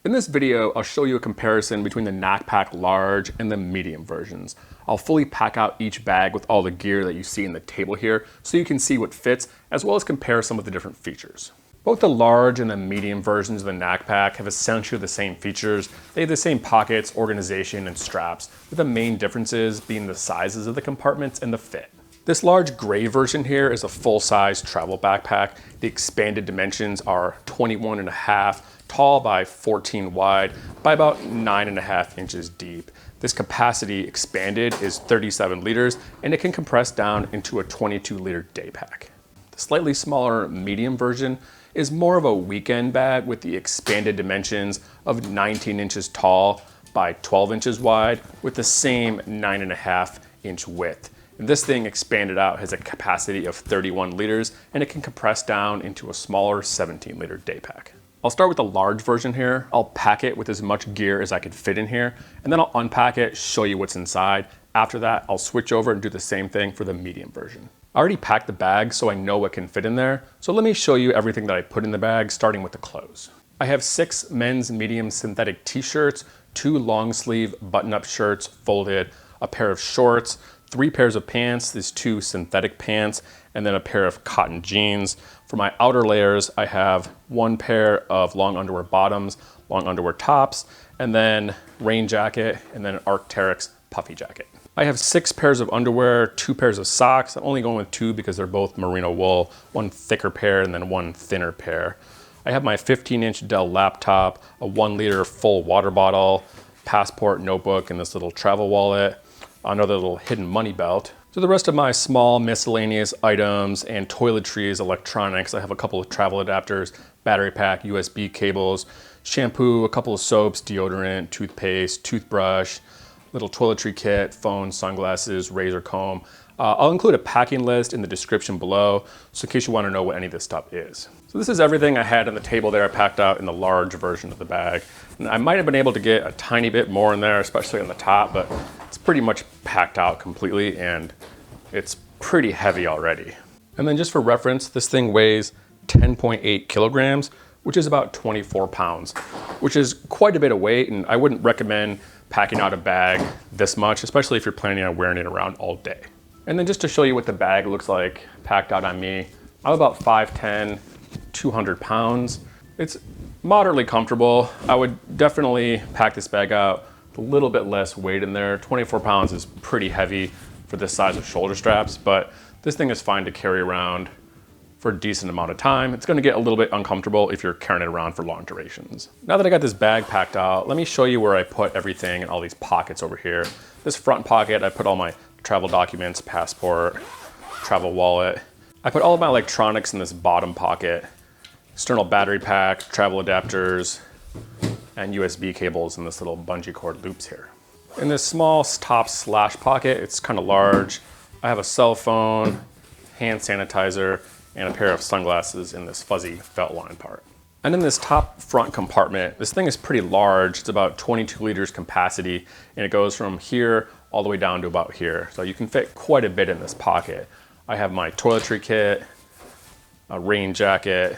In this video, I'll show you a comparison between the Knack Pack large and the medium versions. I'll fully pack out each bag with all the gear that you see in the table here so you can see what fits, as well as compare some of the different features. Both the large and the medium versions of the Knack Pack have essentially the same features. They have the same pockets, organization, and straps, with the main differences being the sizes of the compartments and the fit. This large gray version here is a full-size travel backpack. The expanded dimensions are 21.5 tall by 14 wide by about 9.5 inches deep. This capacity expanded is 37 liters and it can compress down into a 22-liter day pack. The slightly smaller medium version is more of a weekend bag with the expanded dimensions of 19 inches tall by 12 inches wide with the same 9.5 inch width. And this thing expanded out has a capacity of 31 liters and it can compress down into a smaller 17-liter day pack. I'll start with the large version here. I'll pack it with as much gear as I could fit in here, and then I'll unpack it, show you what's inside. After that, I'll switch over and do the same thing for the medium version. I already packed the bag so I know what can fit in there. So let me show you everything that I put in the bag, starting with the clothes. I have 6 men's medium synthetic t-shirts, 2 long sleeve button-up shirts folded, a pair of shorts, 3 pairs of pants, these 2 synthetic pants, and then a pair of cotton jeans. For my outer layers, I have 1 pair of long underwear bottoms, long underwear tops, and then rain jacket, and then an Arc'teryx puffy jacket. I have 6 pairs of underwear, 2 pairs of socks. I'm only going with 2 because they're both merino wool, 1 thicker pair and then 1 thinner pair. I have my 15-inch Dell laptop, a 1-liter full water bottle, passport, notebook, and this little travel wallet, another little hidden money belt. So the rest of my small miscellaneous items and toiletries, electronics, I have a couple of travel adapters, battery pack, USB cables, shampoo, a couple of soaps, deodorant, toothpaste, toothbrush, little toiletry kit, phone, sunglasses, razor comb. I'll include a packing list in the description below, so in case you want to know what any of this stuff is. So this is everything I had on the table there. I packed out in the large version of the bag. And I might have been able to get a tiny bit more in there, especially on the top, but it's pretty much packed out completely and it's pretty heavy already. And then just for reference, this thing weighs 10.8 kilograms, which is about 24 pounds, which is quite a bit of weight, and I wouldn't recommend packing out a bag this much, especially if you're planning on wearing it around all day. And then just to show you what the bag looks like packed out on me, I'm about 5'10", 200 pounds. It's moderately comfortable. I would definitely pack this bag out with a little bit less weight in there. 24 pounds is pretty heavy for this size of shoulder straps, but this thing is fine to carry around for a decent amount of time. It's gonna get a little bit uncomfortable if you're carrying it around for long durations. Now that I got this bag packed out, let me show you where I put everything in all these pockets over here. This front pocket, I put all my travel documents, passport, travel wallet. I put all of my electronics in this bottom pocket, external battery pack, travel adapters, and USB cables in this little bungee cord loops here. In this small top slash pocket, it's kind of large. I have a cell phone, hand sanitizer, and a pair of sunglasses in this fuzzy felt line part. And in this top front compartment, this thing is pretty large. It's about 22 liters capacity, and it goes from here all the way down to about here. So you can fit quite a bit in this pocket. I have my toiletry kit, a rain jacket,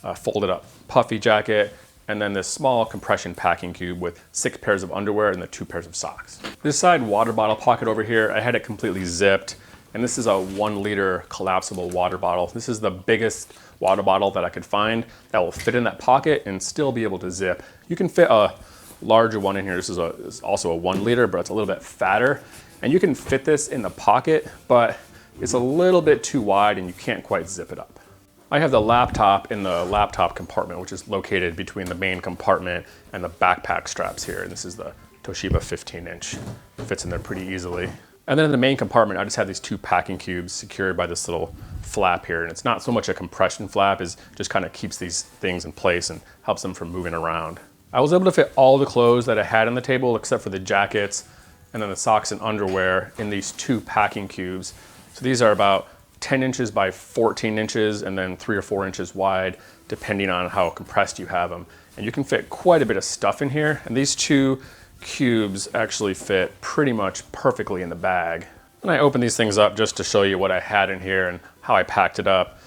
a folded up puffy jacket, and then this small compression packing cube with 6 pairs of underwear and the 2 pairs of socks. This side water bottle pocket over here, I had it completely zipped, and this is a 1-liter collapsible water bottle. This is the biggest water bottle that I could find that will fit in that pocket and still be able to zip. You can fit a larger one in here. This is also a 1 liter, but it's a little bit fatter. And you can fit this in the pocket, but it's a little bit too wide and you can't quite zip it up. I have the laptop in the laptop compartment, which is located between the main compartment and the backpack straps here. And this is the Toshiba 15-inch. Fits in there pretty easily. And then in the main compartment, I just have these 2 packing cubes secured by this little flap here. And it's not so much a compression flap, it just kind of keeps these things in place and helps them from moving around. I was able to fit all the clothes that I had on the table except for the jackets and then the socks and underwear in these 2 packing cubes. So these are about 10 inches by 14 inches and then 3 or 4 inches wide, depending on how compressed you have them. And you can fit quite a bit of stuff in here. And these 2 cubes actually fit pretty much perfectly in the bag. And I opened these things up just to show you what I had in here and how I packed it up.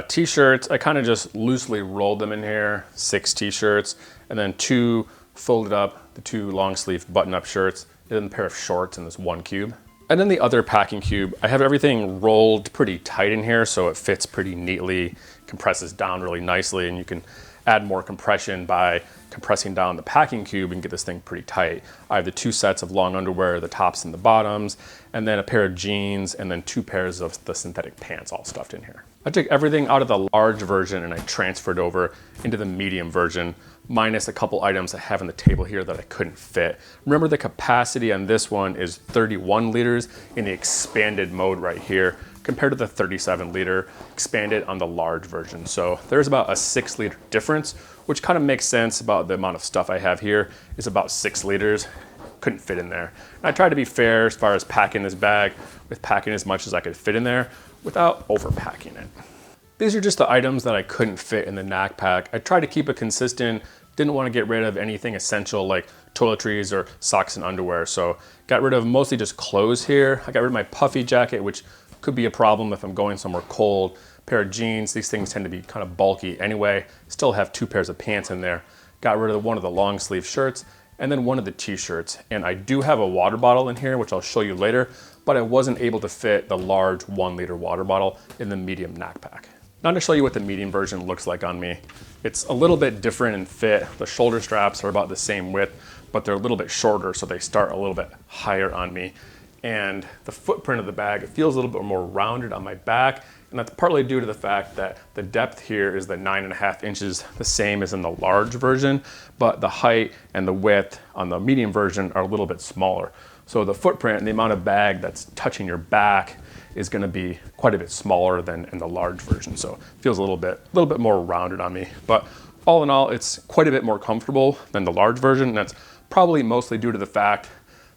T-shirts, I kind of just loosely rolled them in here, 6 T-shirts, and then 2 folded up, the 2 long sleeve button-up shirts, and then a pair of shorts in this 1 cube. And then the other packing cube, I have everything rolled pretty tight in here so it fits pretty neatly, compresses down really nicely, and you can add more compression by compressing down the packing cube and get this thing pretty tight. I have the 2 sets of long underwear, the tops and the bottoms, and then a pair of jeans, and then 2 pairs of the synthetic pants all stuffed in here. I took everything out of the large version and I transferred over into the medium version, minus a couple items I have on the table here that I couldn't fit. Remember, the capacity on this one is 31 liters in the expanded mode right here, compared to the 37 liter expanded on the large version. So there's about a 6 liter difference, which kind of makes sense about the amount of stuff I have here is about 6 liters. Couldn't fit in there. And I tried to be fair as far as packing this bag, with packing as much as I could fit in there without overpacking it. These are just the items that I couldn't fit in the Knack pack. I tried to keep it consistent, didn't want to get rid of anything essential like toiletries or socks and underwear, so got rid of mostly just clothes here. I got rid of my puffy jacket, which could be a problem if I'm going somewhere cold. Pair of jeans, these things tend to be kind of bulky anyway. Still have 2 pairs of pants in there. Got rid of one of the long sleeve shirts and then one of the T-shirts. And I do have a water bottle in here, which I'll show you later, but I wasn't able to fit the large 1 liter water bottle in the medium Knack pack. Now to show you what the medium version looks like on me. It's a little bit different in fit. The shoulder straps are about the same width, but they're a little bit shorter, so they start a little bit higher on me. And the footprint of the bag, it feels a little bit more rounded on my back, and that's partly due to the fact that the depth here is the 9.5 inches, the same as in the large version, but the height and the width on the medium version are a little bit smaller. So the footprint and the amount of bag that's touching your back is going to be quite a bit smaller than in the large version. So it feels a little bit more rounded on me. But all in all, it's quite a bit more comfortable than the large version, and that's probably mostly due to the fact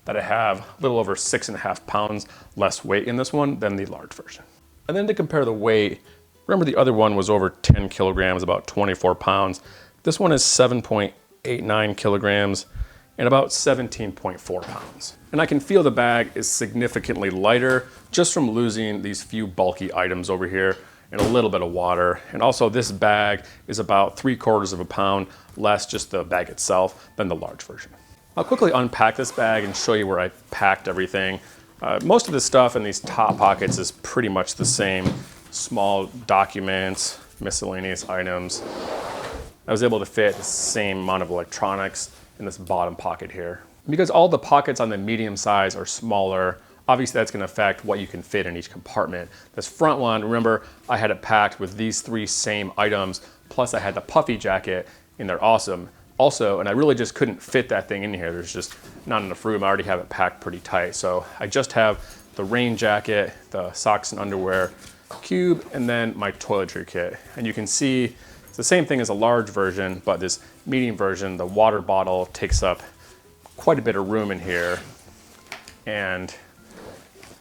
that I have a little over 6.5 pounds less weight in this one than the large version. And then to compare the weight, remember the other one was over 10 kilograms, about 24 pounds. This one is 7.89 kilograms and about 17.4 pounds. And I can feel the bag is significantly lighter just from losing these few bulky items over here and a little bit of water. And also this bag is about 3/4 of a pound less, just the bag itself, than the large version. I'll quickly unpack this bag and show you where I packed everything. Most of the stuff in these top pockets is pretty much the same. Small documents, miscellaneous items. I was able to fit the same amount of electronics in this bottom pocket here. Because all the pockets on the medium size are smaller, obviously that's going to affect what you can fit in each compartment. This front one, remember, I had it packed with these 3 same items, plus I had the puffy jacket in there also, and I really just couldn't fit that thing in here. There's just not enough room. I already have it packed pretty tight. So I just have the rain jacket, the socks and underwear cube, and then my toiletry kit. And you can see it's the same thing as a large version, but this medium version, the water bottle takes up quite a bit of room in here. And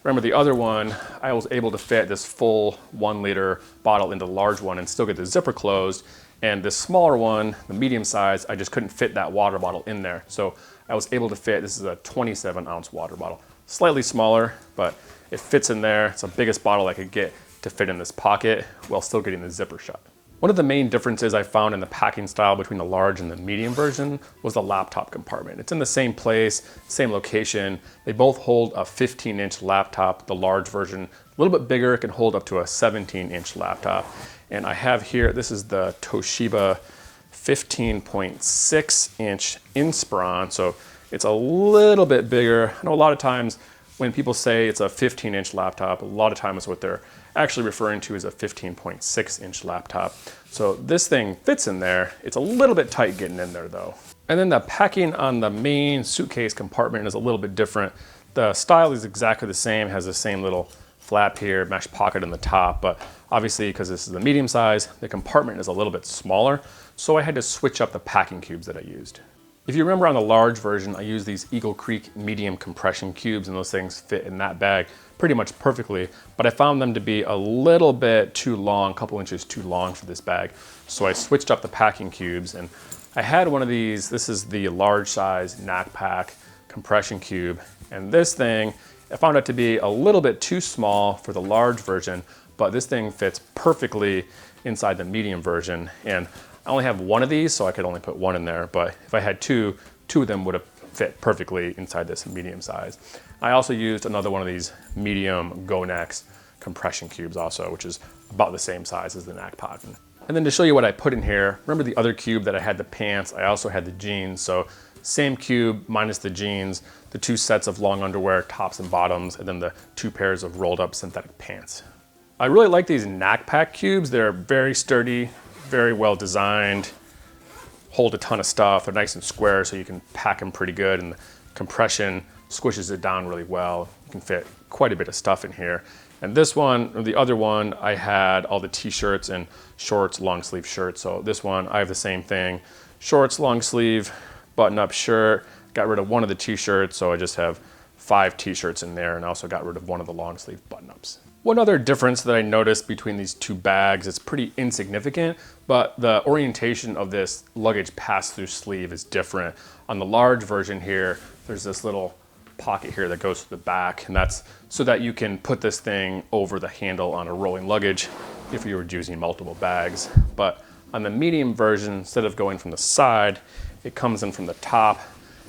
remember the other one, I was able to fit this full 1 liter bottle into the large one and still get the zipper closed. And this smaller one, the medium size, I just couldn't fit that water bottle in there. So I was able to fit, this is a 27-ounce water bottle. Slightly smaller, but it fits in there. It's the biggest bottle I could get to fit in this pocket while still getting the zipper shut. One of the main differences I found in the packing style between the large and the medium version was the laptop compartment. It's in the same place, same location. They both hold a 15-inch laptop. The large version, a little bit bigger, it can hold up to a 17-inch laptop. And I have here, this is the Toshiba 15.6-inch Inspiron, so it's a little bit bigger. I know a lot of times when people say it's a 15-inch laptop, a lot of times what they're actually referring to is a 15.6-inch laptop. So this thing fits in there. It's a little bit tight getting in there though. And then the packing on the main suitcase compartment is a little bit different. The style is exactly the same, has the same little flap here, mesh pocket in the top, but obviously because this is the medium size, the compartment is a little bit smaller, so I had to switch up the packing cubes that I used. If you remember on the large version, I used these Eagle Creek medium compression cubes, and those things fit in that bag pretty much perfectly, but I found them to be a little bit too long, a couple inches too long for this bag, so I switched up the packing cubes, and I had one of these. This is the large size Knack pack compression cube, and this thing, I found it to be a little bit too small for the large version, but this thing fits perfectly inside the medium version. And I only have one of these, so I could only put one in there, but if I had two of them would have fit perfectly inside this medium size. I also used another one of these medium Knack compression cubes also, which is about the same size as the Knack pod. And then to show you what I put in here, remember the other cube that I had the pants, I also had the jeans. So same cube minus the jeans, the 2 sets of long underwear, tops and bottoms, and then the 2 pairs of rolled up synthetic pants. I really like these Knack pack cubes. They're very sturdy, very well designed, hold a ton of stuff. They're nice and square, so you can pack them pretty good, and the compression squishes it down really well. You can fit quite a bit of stuff in here. And this one, or the other one, I had all the t-shirts and shorts, long sleeve shirts. So this one, I have the same thing. Shorts, long sleeve, button up shirt. Got rid of one of the t-shirts, so I just have 5 t-shirts in there, and I also got rid of one of the long sleeve button ups. One other difference that I noticed between these 2 bags, it's pretty insignificant, but the orientation of this luggage pass-through sleeve is different. On the large version here, there's this little pocket here that goes to the back, and that's so that you can put this thing over the handle on a rolling luggage if you were using multiple bags. But on the medium version, instead of going from the side, it comes in from the top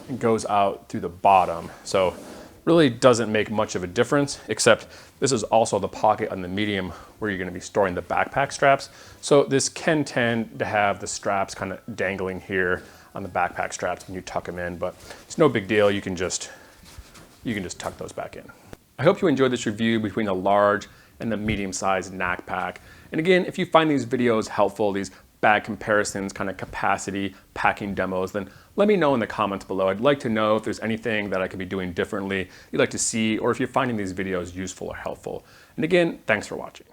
and goes out through the bottom. So really doesn't make much of a difference, except this is also the pocket on the medium where you're going to be storing the backpack straps. So this can tend to have the straps kind of dangling here on the backpack straps when you tuck them in, but it's no big deal. You can just tuck those back in. I hope you enjoyed this review between the large and the medium-sized Knack pack. And again, if you find these videos helpful, these bag comparisons, kind of capacity, packing demos, then let me know in the comments below. I'd like to know if there's anything that I could be doing differently you'd like to see, or if you're finding these videos useful or helpful. And again, thanks for watching.